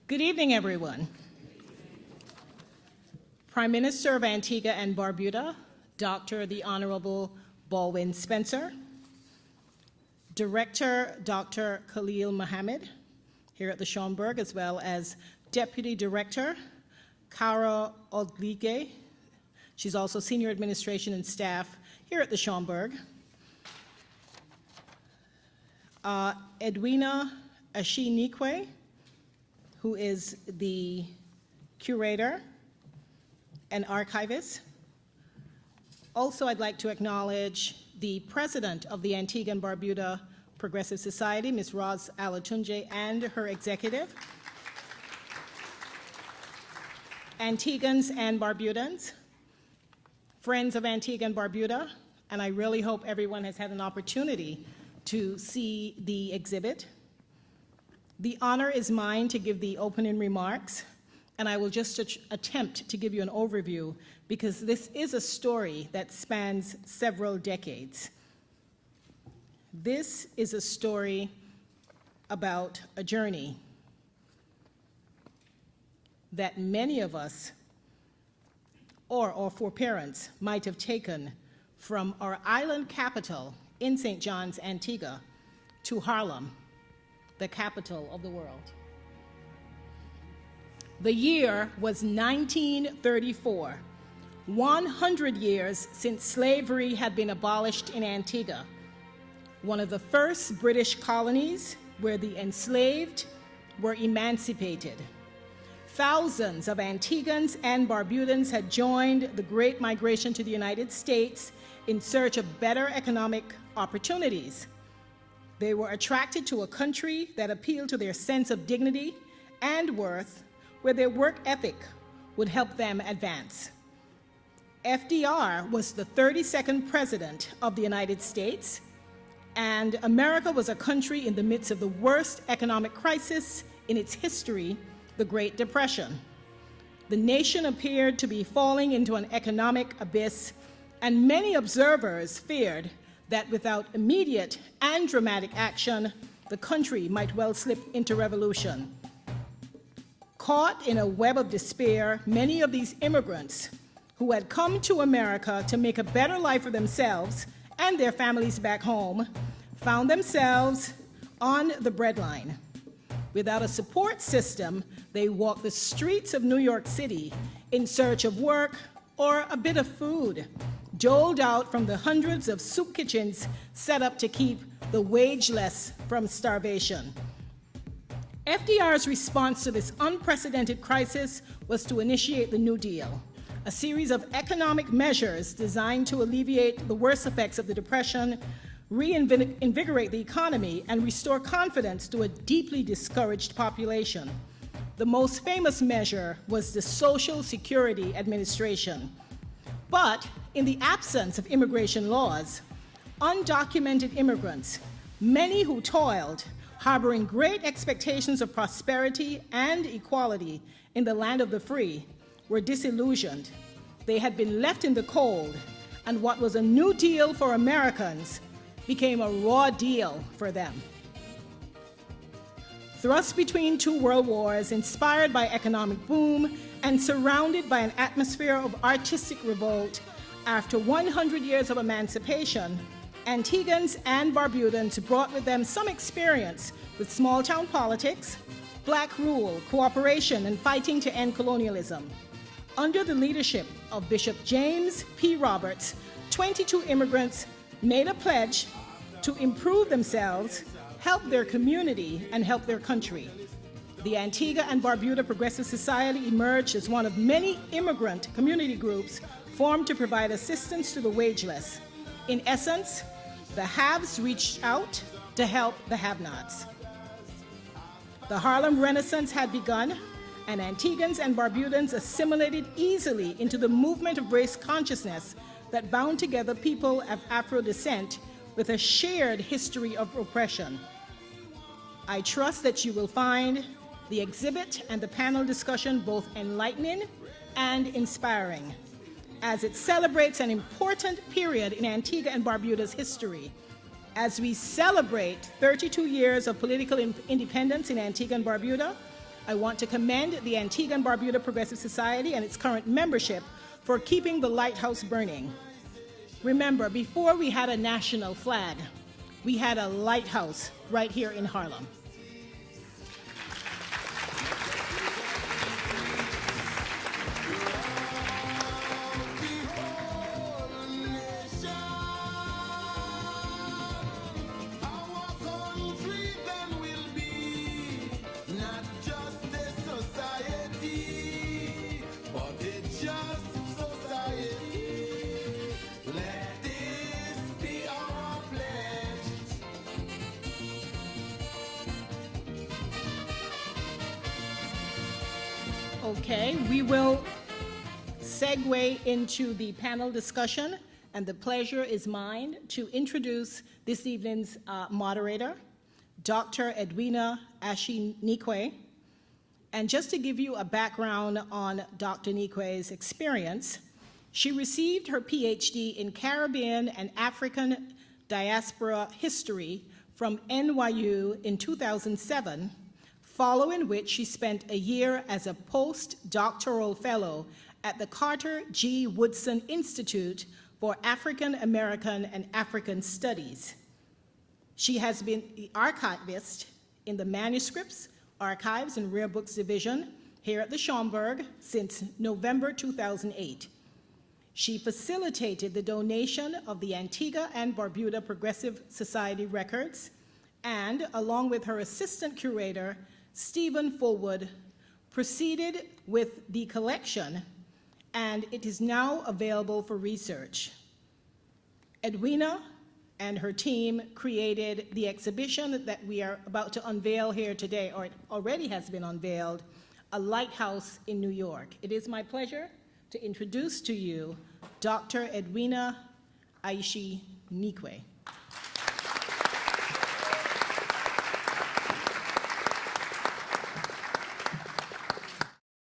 Good evening, everyone. Prime Minister of Antigua and Barbuda, Dr. the Honorable Baldwin Spencer, Director Dr. Khalil Mohammed, here at the Schomburg, as well as Deputy Director Cara Odlige. She's also Senior Administration and Staff here at the Schomburg. Edwina Ashinikwe, who is the curator and archivist. Also, I'd like to acknowledge the president of the Antigua and Barbuda Progressive Society, Ms. Roz Alatunje, and her executive. Antiguans and Barbudans, friends of Antigua and Barbuda, and I really hope everyone has had an opportunity to see the exhibit. The honor is mine to give the opening remarks, and I will just attempt to give you an overview because this is a story that spans several decades. This is a story about a journey that many of us, or our foreparents, might have taken from our island capital in St. John's, Antigua, to Harlem, the capital of the world. The year was 1934, 100 years since slavery had been abolished in Antigua, one of the first British colonies where the enslaved were emancipated. Thousands of Antiguans and Barbudans had joined the Great Migration to the United States in search of better economic opportunities. They were attracted to a country that appealed to their sense of dignity and worth, where their work ethic would help them advance. FDR was the 32nd president of the United States, and America was a country in the midst of the worst economic crisis in its history, the Great Depression. The nation appeared to be falling into an economic abyss, and many observers feared that without immediate and dramatic action, the country might well slip into revolution. Caught in a web of despair, many of these immigrants who had come to America to make a better life for themselves and their families back home found themselves on the breadline. Without a support system, they walked the streets of New York City in search of work or a bit of food, doled out from the hundreds of soup kitchens set up to keep the wageless from starvation. FDR's response to this unprecedented crisis was to initiate the New Deal, a series of economic measures designed to alleviate the worst effects of the Depression, reinvigorate the economy, and restore confidence to a deeply discouraged population. The most famous measure was the Social Security Administration. But in the absence of immigration laws, undocumented immigrants, many who toiled, harboring great expectations of prosperity and equality in the land of the free, were disillusioned. They had been left in the cold, and what was a new deal for Americans became a raw deal for them. Thrust between two world wars, inspired by economic boom, and surrounded by an atmosphere of artistic revolt, after 100 years of emancipation, Antiguans and Barbudans brought with them some experience with small-town politics, black rule, cooperation, and fighting to end colonialism. Under the leadership of Bishop James P. Roberts, 22 immigrants made a pledge to improve themselves, help their community, and help their country. The Antigua and Barbuda Progressive Society emerged as one of many immigrant community groups formed to provide assistance to the wageless. In essence, the haves reached out to help the have-nots. The Harlem Renaissance had begun, and Antiguans and Barbudans assimilated easily into the movement of race consciousness that bound together people of Afro descent with a shared history of oppression. I trust that you will find the exhibit and the panel discussion both enlightening and inspiring, as it celebrates an important period in Antigua and Barbuda's history. As we celebrate 32 years of political independence in Antigua and Barbuda, I want to commend the Antigua and Barbuda Progressive Society and its current membership for keeping the lighthouse burning. Remember, before we had a national flag, we had a lighthouse right here in Harlem. Okay, we will segue into the panel discussion, and the pleasure is mine to introduce this evening's moderator, Dr. Edwina Ashe-Nikwe. And just to give you a background on Dr. Nikwe's experience, she received her PhD in Caribbean and African diaspora history from NYU in 2007, following which she spent a year as a postdoctoral fellow at the Carter G. Woodson Institute for African American and African Studies. She has been the archivist in the Manuscripts, Archives, and Rare Books Division here at the Schomburg since November 2008. She facilitated the donation of the Antigua and Barbuda Progressive Society records, and along with her assistant curator, Stephen Fullwood, proceeded with the collection, and it is now available for research. Edwina and her team created the exhibition that we are about to unveil here today, or it already has been unveiled, A Lighthouse in New York. It is my pleasure to introduce to you Dr. Edwina Ashe-Nikwe.